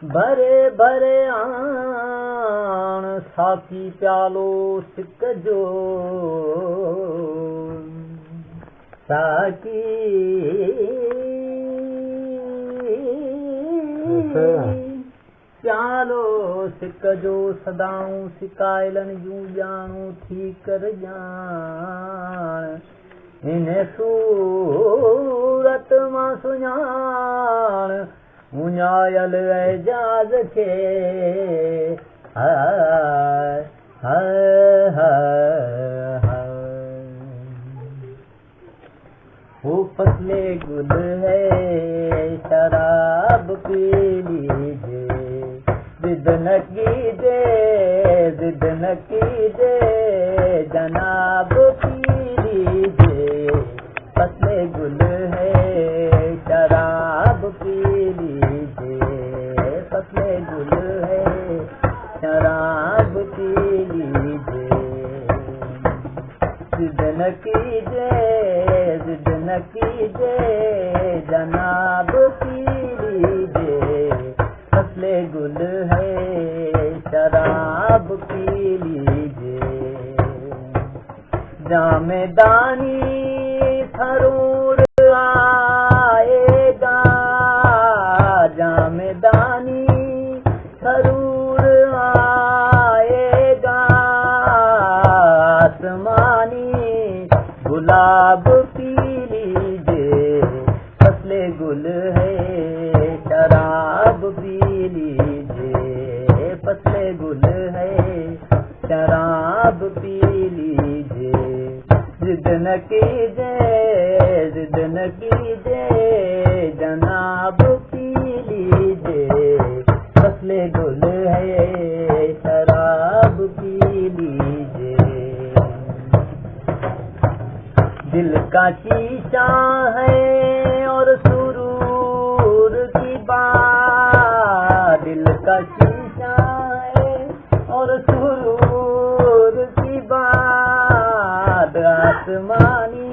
भरे भरे आण साकी प्यालो सिक जो साकी प्यालो सिक जो सदाऊं सिकायलन जूं ॼाणू थी कर ॼाण इन सूरत मां सुञाण मुञायल एजाज खे वो फसले गुल है शराब पी लीजिए जिद न कीजिए जनाब पी लीजिए फसले गुल है शराब पी लीजिए फसले गुल है शराब पी लीजिए जिद न कीजिए जनाब पी लीजिए फसले गुल है शराब पी लीजिए जामेदानी थरूर आएगा जामेदानी थरूर आएगा आसमानी गुलाब पी लीजिए फसले गुल है शराब पी लीजिए फसले गुल है शराब पी लीजिए जिद न कीजिए जनाब पी लीजिए फसले गुल है शराब पी लीजिए दिल का शीशा है और सुरूर की बात दिल का शीशा है और सुरूर की बात आसमानी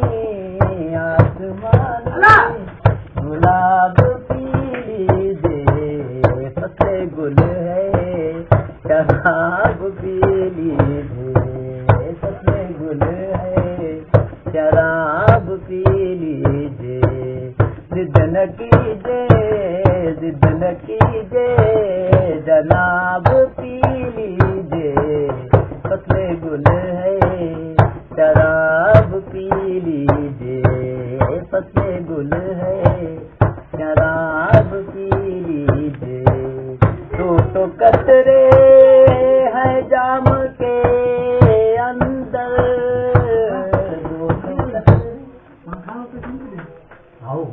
गुलाब पी लीजिए फसले गुल है शराब पी लीजिए फसले गुल है शराब पी लीजिए जिद न कीजिए जनाब पी लीजिए फसले गुल है शराब पी लीजिए फसले गुल है शराब पी लीजिए तो कतरे हैं जाम के अंदर आओ